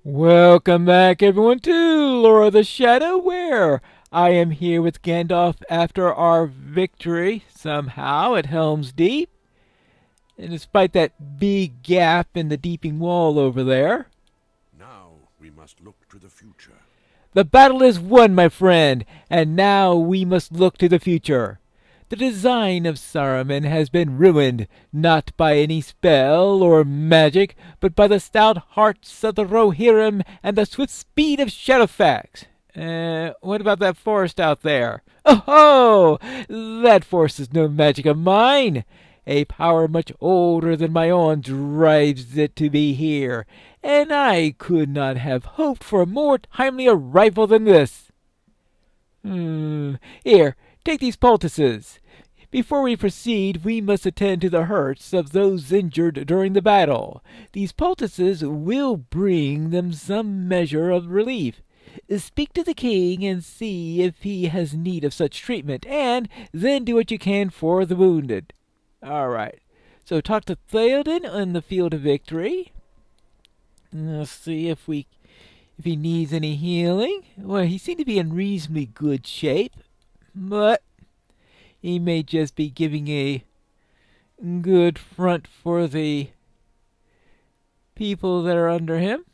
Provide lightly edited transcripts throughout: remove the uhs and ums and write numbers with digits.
Welcome back, everyone, to Lore of the Shadow, where I am here with Gandalf after our victory, somehow, at Helm's Deep. And despite that big gap in the deeping wall over there, Now we must look to the future. the battle is won, my friend, and now we must look to the future. The design of Saruman has been ruined, not by any spell or magic, but by the stout hearts of the Rohirrim and the swift speed of Shadowfax. What about that forest out there? Oh, that forest is no magic of mine. A power much older than my own drives it to be here, and I could not have hoped for a more timely arrival than this. Here, take these poultices. Before we proceed, we must attend to the hurts of those injured during the battle. These poultices will bring them some measure of relief. Speak to the king and see if he has need of such treatment, and then do what you can for the wounded. All right. So talk to Theoden on the field of victory. Let's see if he needs any healing. Well, he seemed to be in reasonably good shape, but he may just be giving a good front for the people that are under him.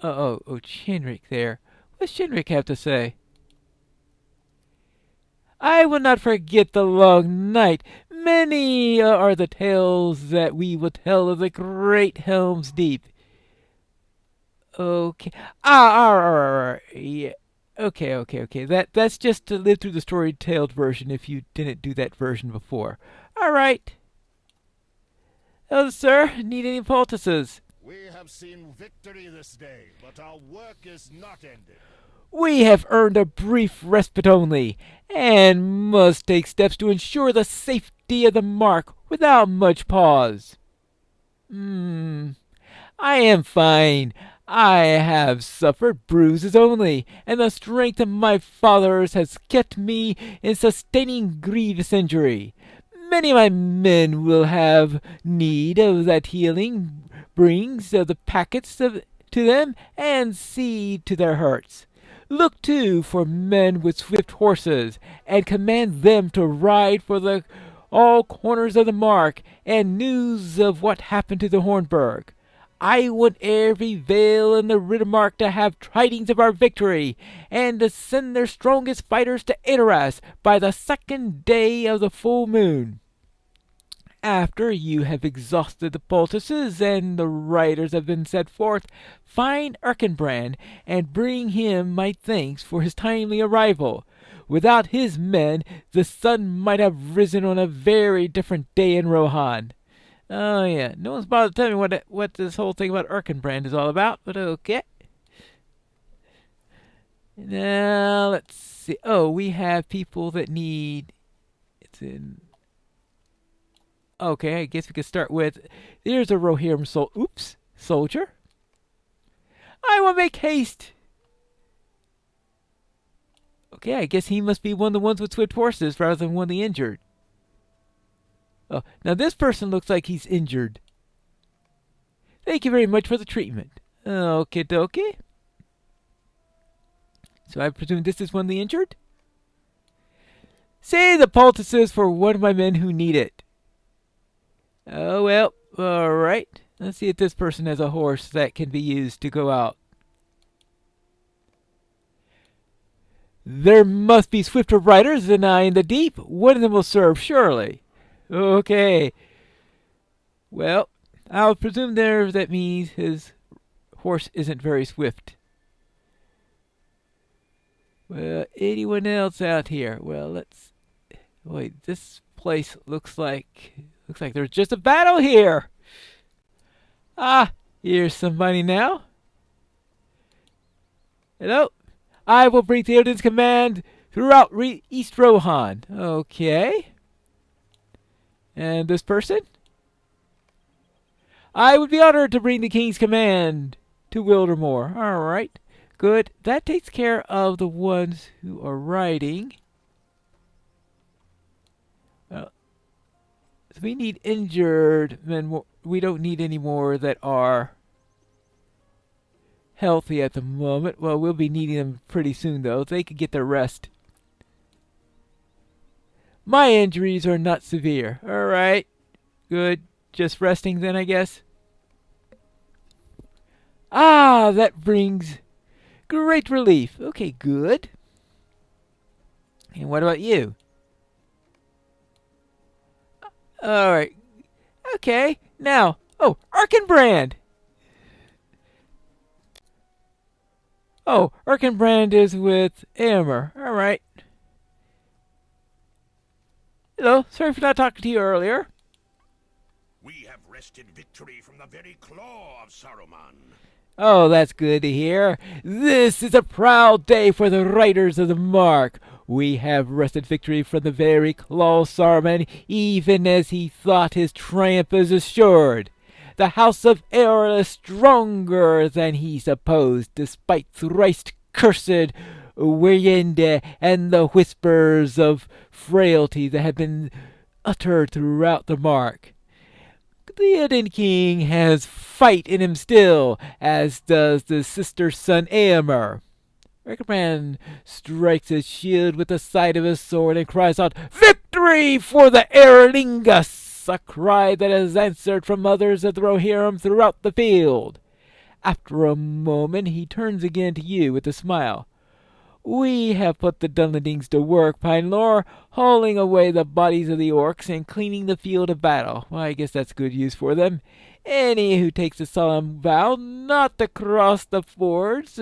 Chinric there. What's Chinric have to say? I will not forget the long night. Many are the tales that we will tell of the great Helm's Deep. Okay. Yeah. Okay. That's just to live through the story-told version if you didn't do that version before. All right. Oh, sir, need any poultices? We have seen victory this day, but our work is not ended. We have earned a brief respite only, and must take steps to ensure the safety of the mark without much pause. I am fine. I have suffered bruises only, and the strength of my fathers has kept me in sustaining grievous injury. Many of my men will have need of that healing brings the packets to them, and see to their hurts. Look too for men with swift horses, and command them to ride for all corners of the mark, and news of what happened to the Hornburg. I want every vale in the Riddermark to have tidings of our victory, and to send their strongest fighters to aid us by the second day of the full moon. After you have exhausted the poultices and the riders have been set forth, find Erkenbrand and bring him my thanks for his timely arrival. Without his men, the sun might have risen on a very different day in Rohan. Oh yeah, no one's bothered to tell me what this whole thing about Erkenbrand is all about, but okay. Now let's see. Oh, we have people that need. It's in. Okay, I guess we could start with. There's a Rohirrim soldier. I will make haste. Okay, I guess he must be one of the ones with swift horses rather than one of the injured. Oh, now this person looks like he's injured. Thank you very much for the treatment. Okay, dokie. So I presume this is one of the injured? Say the poultices for one of my men who need it. Oh, well, alright. Let's see if this person has a horse that can be used to go out. There must be swifter riders than I in the deep. One of them will serve, surely. Okay. Well, I'll presume that means his horse isn't very swift. Well, anyone else out here? Well, let's... Wait, this place looks like there's just a battle here. Ah, here's somebody now. Hello. I will bring Theoden's command throughout East Rohan. Okay. And this person? I would be honored to bring the king's command to Wildermore. All right. Good. That takes care of the ones who are riding. So we need injured men. We don't need any more that are healthy at the moment. Well, we'll be needing them pretty soon, though. They could get their rest. My injuries are not severe. All right. Good. Just resting then, I guess. Ah, that brings great relief. Okay, good. And what about you? All right. Okay. Now, oh, Arkenbrand. Oh, Arkenbrand is with Amber. All right. Hello. Sorry for not talking to you earlier. We have wrested victory from the very claw of Saruman. Oh, that's good to hear. This is a proud day for the Riders of the Mark. We have wrested victory from the very claw of Saruman, even as he thought his triumph was assured. The House of Air is stronger than he supposed, despite thrice cursed Wyrinde and the whispers of frailty that have been uttered throughout the Mark. The Hidden King has fight in him still, as does the sister son Aemir. Arkenbrand strikes his shield with the side of his sword and cries out, "Victory for the Erlingus!" A cry that is answered from others of the Rohirrim throughout the field. After a moment he turns again to you with a smile. "We have put the Dunlendings to work, Pinelor, hauling away the bodies of the orcs and cleaning the field of battle. Well, I guess that's good use for them. Any who takes a solemn vow not to cross the fords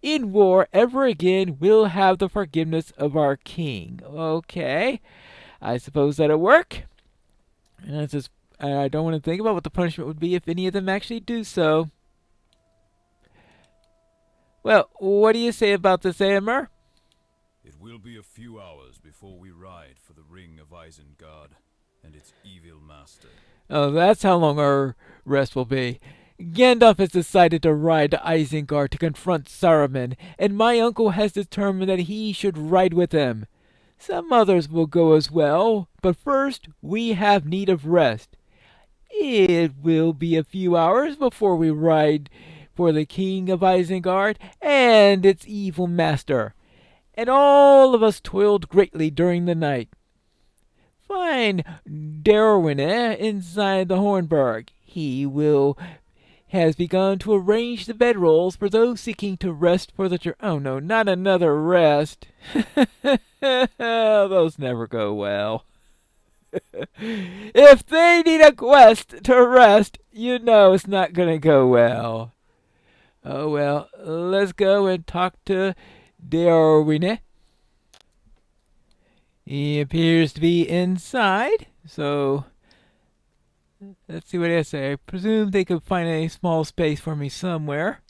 in war ever again will have the forgiveness of our king." Okay, I suppose that'll work. And that's just, I don't want to think about what the punishment would be if any of them actually do so. Well, what do you say about this, Aemir? It will be a few hours before we ride for the ring of Isengard and its evil master. Oh, that's how long our rest will be. Gandalf has decided to ride to Isengard to confront Saruman, and my uncle has determined that he should ride with him. Some others will go as well, but first we have need of rest. It will be a few hours before we ride for the king of Isengard and its evil master, and all of us toiled greatly during the night. Find Darwin inside the Hornburg. He has begun to arrange the bedrolls for those seeking to rest for the Oh no, not another rest. Those never go well. If they need a quest to rest, you know it's not going to go well. Oh well, let's go and talk to Darwin. He appears to be inside, so let's see what they say. I presume they could find a small space for me somewhere.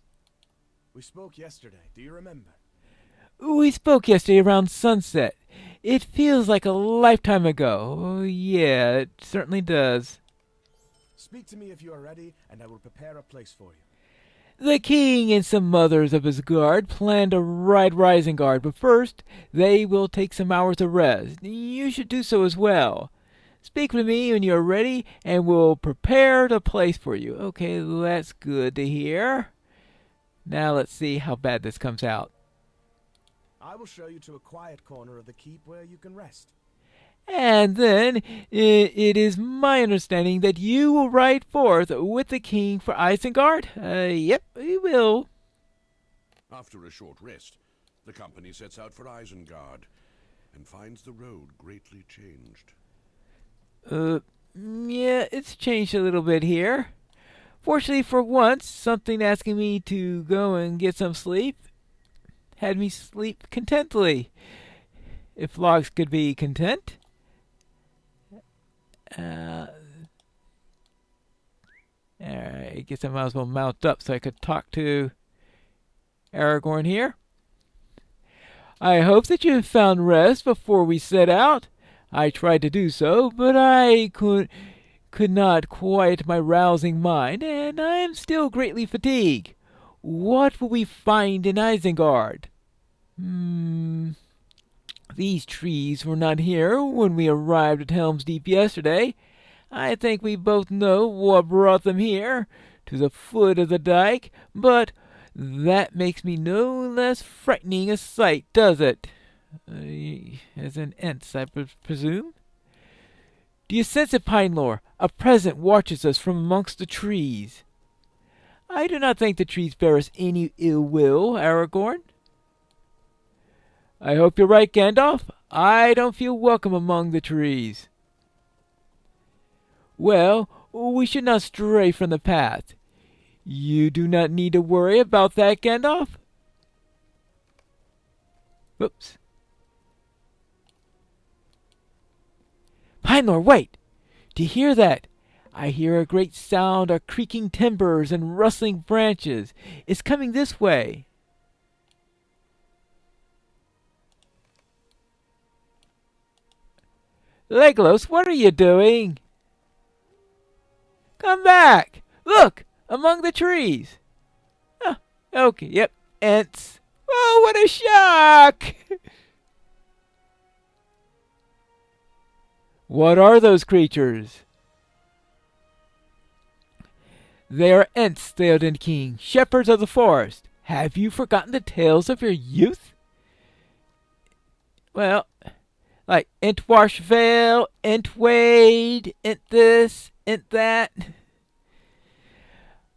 We spoke yesterday, do you remember? We spoke yesterday around sunset. It feels like a lifetime ago. Oh, yeah, it certainly does. Speak to me if you are ready, and I will prepare a place for you. The king and some others of his guard plan to ride Isengard, but first they will take some hours of rest. You should do so as well. Speak with me when you are ready, and we'll prepare the place for you. Okay, that's good to hear. Now let's see how bad this comes out. I will show you to a quiet corner of the keep where you can rest. And then it is my understanding that you will ride forth with the king for Isengard? Yep, we will. After a short rest, the company sets out for Isengard and finds the road greatly changed. Yeah, it's changed a little bit here. Fortunately for once, something asking me to go and get some sleep had me sleep contently. If logs could be content. Alright, I guess I might as well mount up so I could talk to Aragorn here. I hope that you have found rest before we set out. I tried to do so, but I could not quiet my rousing mind, and I am still greatly fatigued. What will we find in Isengard? These trees were not here when we arrived at Helm's Deep yesterday. I think we both know what brought them here, to the foot of the dike, but that makes me no less frightening a sight, does it? As an Ents, I presume? Do you sense it, Pinelore? A presence watches us from amongst the trees. I do not think the trees bear us any ill will, Aragorn. I hope you're right, Gandalf. I don't feel welcome among the trees. Well, we should not stray from the path. You do not need to worry about that, Gandalf. Whoops. Pinelore, wait! Do you hear that? I hear a great sound of creaking timbers and rustling branches. It's coming this way. Legolas, what are you doing? Come back! Look! Among the trees! Oh, okay, yep, Ents. Oh, what a shock! What are those creatures? They are Ents, Theoden King, shepherds of the forest. Have you forgotten the tales of your youth? Well, like Entwash Vale, Entwade, Ent this, Ent that.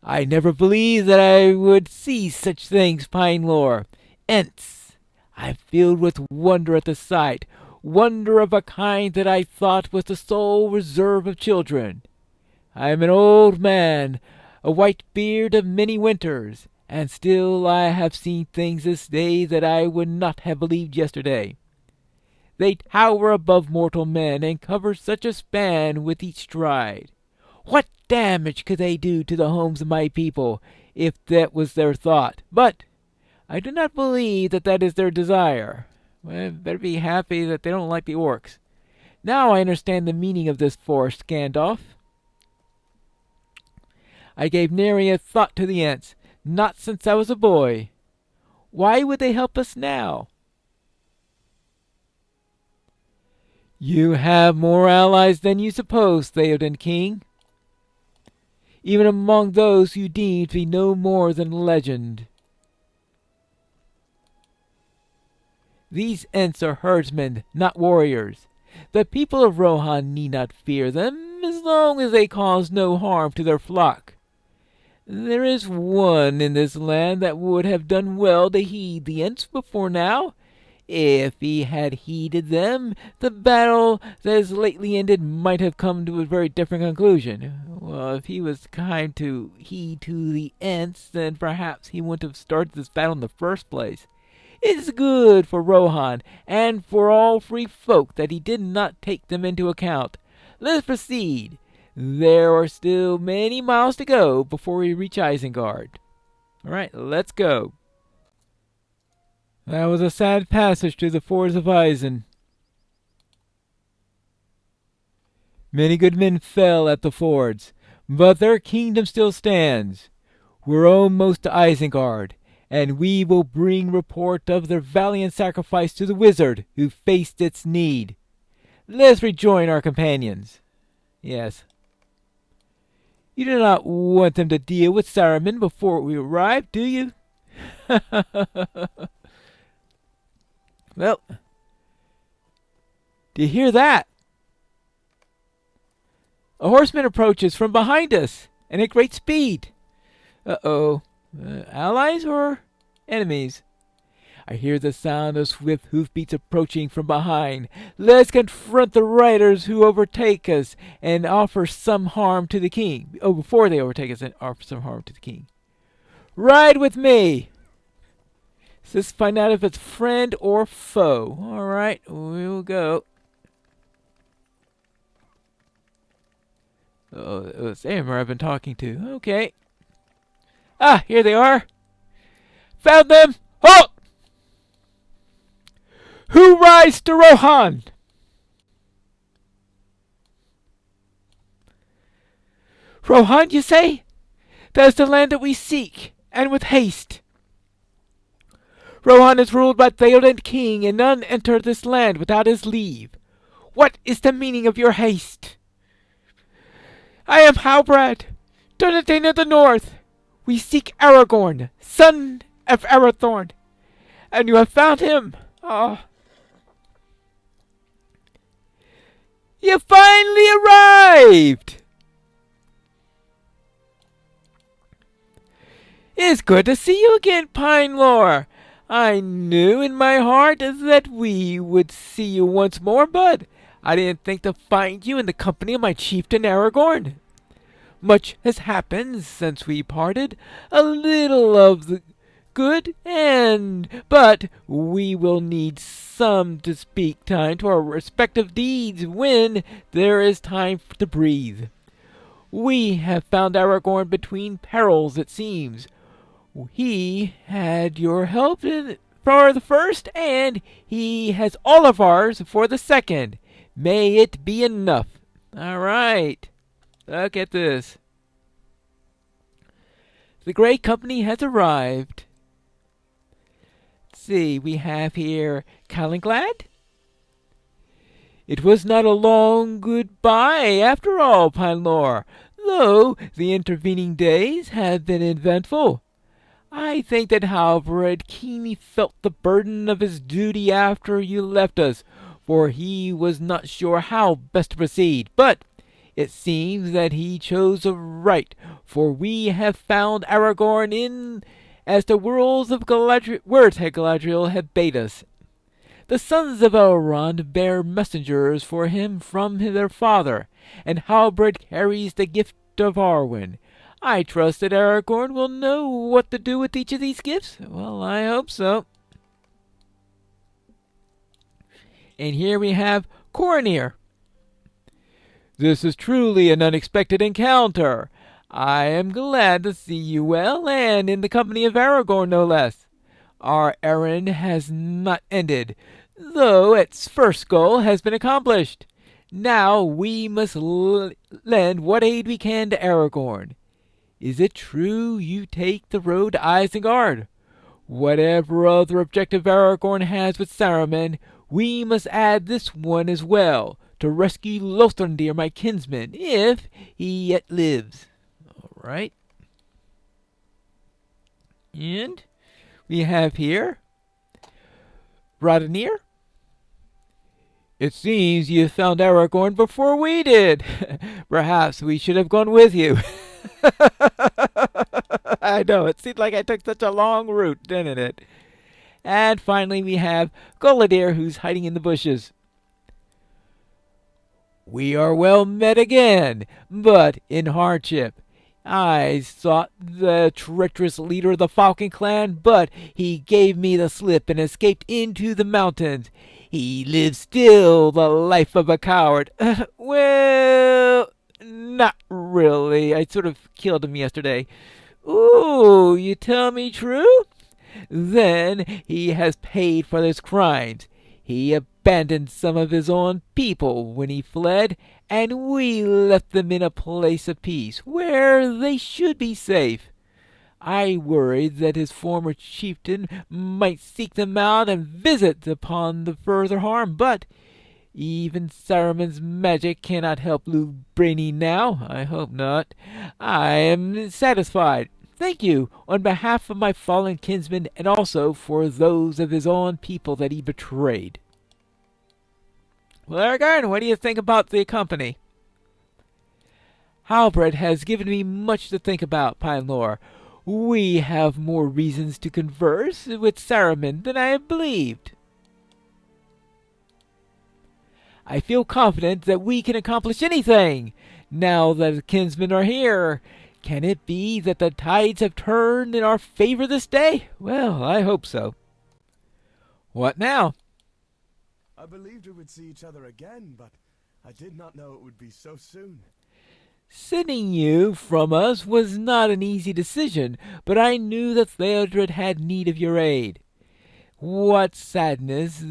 I never believed that I would see such things, Pinelore. Ents. I'm filled with wonder at the sight, wonder of a kind that I thought was the sole reserve of children. I am an old man, a white beard of many winters, and still I have seen things this day that I would not have believed yesterday. They tower above mortal men and cover such a span with each stride. What damage could they do to the homes of my people, if that was their thought? But I do not believe that that is their desire. Well, better be happy that they don't like the orcs. Now I understand the meaning of this forest, Gandalf. I gave nary a thought to the Ents, not since I was a boy. Why would they help us now? You have more allies than you suppose, Theoden King. Even among those you deem to be no more than legend. These Ents are herdsmen, not warriors. The people of Rohan need not fear them, as long as they cause no harm to their flock. There is one in this land that would have done well to heed the Ents before now. If he had heeded them, the battle that has lately ended might have come to a very different conclusion. Well, if he was kind to heed to the Ents, then perhaps he wouldn't have started this battle in the first place. It is good for Rohan, and for all free folk, that he did not take them into account. Let us proceed. There are still many miles to go before we reach Isengard. All right, let's go. That was a sad passage through the fords of Isen. Many good men fell at the fords, but their kingdom still stands. We're almost to Isengard, and we will bring report of their valiant sacrifice to the wizard who faced its need. Let's rejoin our companions. Yes. You do not want them to deal with Saruman before we arrive, do you? Well, do you hear that? A horseman approaches from behind us, and at great speed. Uh-oh. Allies or enemies? I hear the sound of swift hoofbeats approaching from behind. Let's confront the riders who overtake us and offer some harm to the king. Oh, before they overtake us and offer some harm to the king. Ride with me! Let's find out if it's friend or foe. All right, we'll go. Oh, it was Amber I've been talking to. Okay. Ah, here they are. Found them. Halt! Who rides to Rohan? Rohan, you say? That is the land that we seek, and with haste. Rohan is ruled by Theoden King, and none enter this land without his leave. What is the meaning of your haste? I am Halbrand, Dunedain of the North. We seek Aragorn, son of Arathorn, and you have found him. Ah, you finally arrived! It's good to see you again, Pinelore. I knew in my heart that we would see you once more, but I didn't think to find you in the company of my chieftain Aragorn. Much has happened since we parted, a little of the good, but we will need some to speak time to our respective deeds when there is time to breathe. We have found Aragorn between perils, it seems. He had your help for the first, and he has all of ours for the second. May it be enough. All right. Look at this. The great company has arrived. Let's see, we have here Calenglad. It was not a long goodbye after all, Pinelore, though the intervening days have been eventful. I think that Halvard keenly felt the burden of his duty after you left us, for he was not sure how best to proceed. But it seems that he chose aright, for we have found Aragorn in as the words of Galadriel have bade us. The sons of Elrond bear messengers for him from their father, and Halbrand carries the gift of Arwen. I trust that Aragorn will know what to do with each of these gifts. Well, I hope so. And here we have Coronir. This is truly an unexpected encounter. I am glad to see you well, and in the company of Aragorn, no less. Our errand has not ended, though its first goal has been accomplished. Now we must lend what aid we can to Aragorn. Is it true you take the road to Isengard? Whatever other objective Aragorn has with Saruman, we must add this one as well, to rescue Lotharindir, my kinsman, if he yet lives. All right. And we have here Rodinir. It seems you found Aragorn before we did. Perhaps we should have gone with you. I know, it seemed like I took such a long route, didn't it? And finally we have Guladir, who's hiding in the bushes. We are well met again, but in hardship. I sought the treacherous leader of the Falcon clan, but he gave me the slip and escaped into the mountains. He lives still the life of a coward. Well, not really. I sort of killed him yesterday. Ooh, you tell me true? Then he has paid for his crimes. He abandoned some of his own people when he fled, and we left them in a place of peace, where they should be safe. I worried that his former chieftain might seek them out and visit upon the further harm, but even Saruman's magic cannot help Lubrani now. I hope not. I am satisfied. Thank you on behalf of my fallen kinsman, and also for those of his own people that he betrayed. Well, Aragorn, what do you think about the company? Halbrand has given me much to think about, Pinelore. We have more reasons to converse with Saruman than I had believed. I feel confident that we can accomplish anything, now that the kinsmen are here. Can it be that the tides have turned in our favor this day? Well, I hope so. What now? I believed we would see each other again, but I did not know it would be so soon. Sending you from us was not an easy decision, but I knew that Theodred had need of your aid. What sadness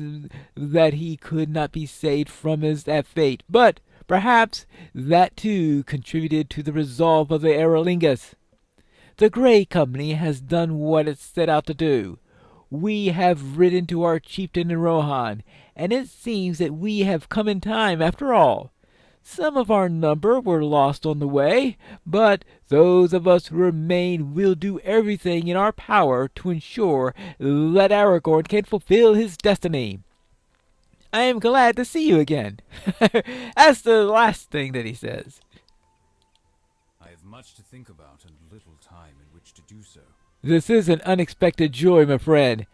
that he could not be saved from that fate, but perhaps that too contributed to the resolve of the Eralingus. The Grey Company has done what it set out to do. We have ridden to our chieftain in Rohan, and it seems that we have come in time after all. Some of our number were lost on the way, but those of us who remain will do everything in our power to ensure that Aragorn can fulfill his destiny. I am glad to see you again. That's the last thing that he says. I have much to think about and little time in which to do so. This is an unexpected joy, my friend.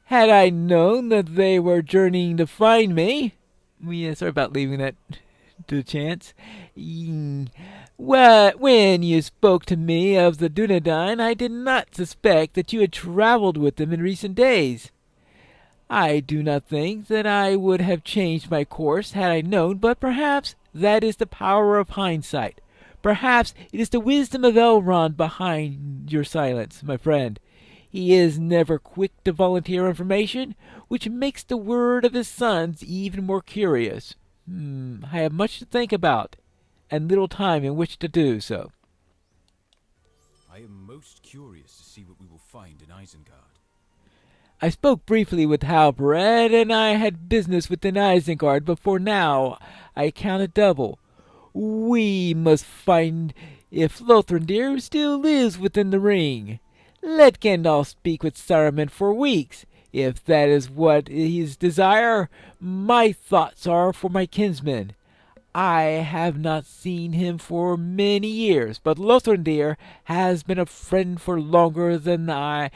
Had I known that they were journeying to find me... Yeah, sorry about leaving that to chance. Well, when you spoke to me of the Dunedain, I did not suspect that you had traveled with them in recent days. I do not think that I would have changed my course had I known, but perhaps that is the power of hindsight. Perhaps it is the wisdom of Elrond behind your silence, my friend. He is never quick to volunteer information, which makes the word of his sons even more curious. I have much to think about, and little time in which to do so. I am most curious to see what we will find in Isengard. I spoke briefly with Halberd, and I had business within Isengard, but for now I count it double. We must find if Lothrindir still lives within the ring. Let Gandalf speak with Saruman for weeks. If that is what his desire, my thoughts are for my kinsman. I have not seen him for many years, but Lothrindir has been a friend for longer than that,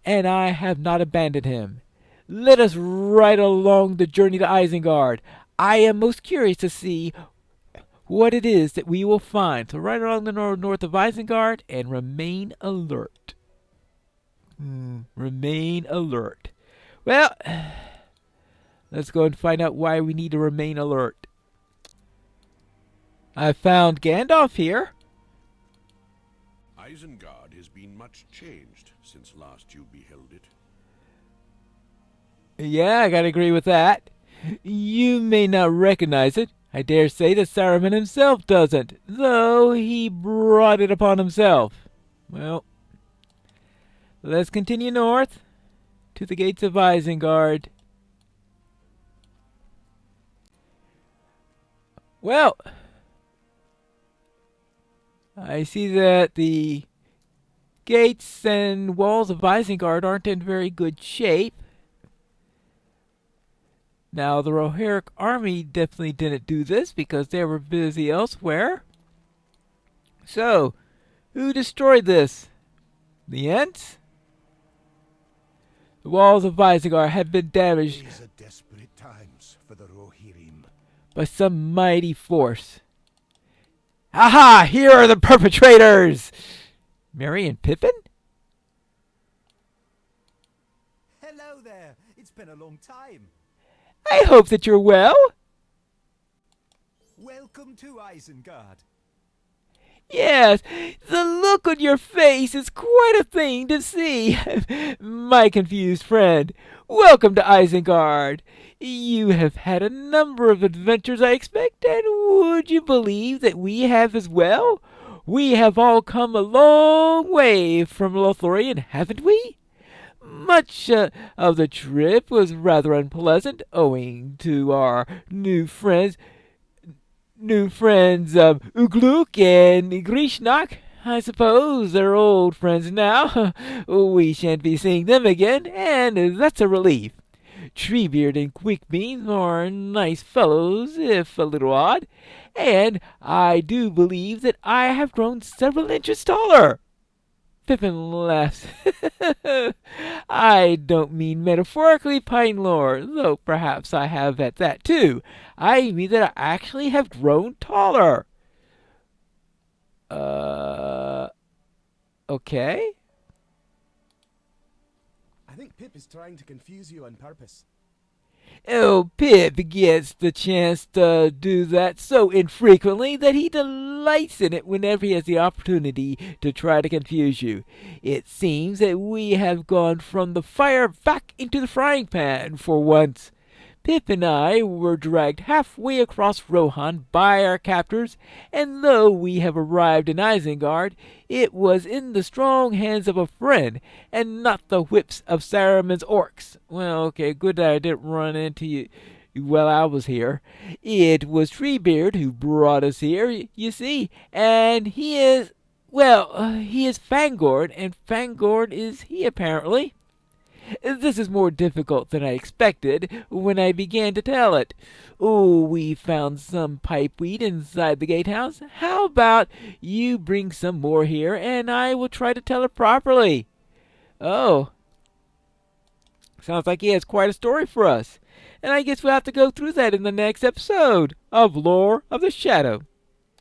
and I have not abandoned him. Let us ride along the journey to Isengard. I am most curious to see what it is that we will find. So right along the north of Isengard and remain alert. Remain alert. Well, let's go and find out why we need to remain alert. I found Gandalf here. Isengard has been much changed since last you beheld it. Yeah, I gotta agree with that. You may not recognize it. I dare say that Saruman himself doesn't, though he brought it upon himself. Well, let's continue north to the gates of Isengard. Well, I see that the gates and walls of Isengard aren't in very good shape. Now, the Rohirric army definitely didn't do this because they were busy elsewhere. So, who destroyed this? The Ents? The walls of Isengard had been damaged These are desperate times for the Rohirrim. by some mighty force. Aha! Here are the perpetrators! Merry and Pippin? Hello there. It's been a long time. I hope that you're well. Welcome to Isengard. Yes, the look on your face is quite a thing to see. My confused friend, welcome to Isengard. You have had a number of adventures, I expect, and would you believe that we have as well? We have all come a long way from Lothlorien, haven't we? Much of the trip was rather unpleasant, owing to our new friends Ugluk and Grishnak. I suppose they're old friends now. We shan't be seeing them again, and that's a relief. Treebeard and Quickbeam are nice fellows, if a little odd, and I do believe that I have grown several inches taller. Pippin laughs. I don't mean metaphorically, Pinelore, though perhaps I have at that too. I mean that I actually have grown taller. Okay. I think Pip is trying to confuse you on purpose. Oh, Pip gets the chance to do that so infrequently that he delights in it whenever he has the opportunity to try to confuse you. It seems that we have gone from the fire back into the frying pan for once. Pip and I were dragged halfway across Rohan by our captors, and though we have arrived in Isengard, it was in the strong hands of a friend, and not the whips of Saruman's orcs. Well, okay, good that I didn't run into you while I was here. It was Treebeard who brought us here, you see, and he is, well, he is Fangord, and Fangord is he, apparently. This is more difficult than I expected when I began to tell it. Oh, we found some pipeweed inside the gatehouse. How about you bring some more here, and I will try to tell it properly? Oh, sounds like he has quite a story for us. And I guess we'll have to go through that in the next episode of Lore of the Shadow.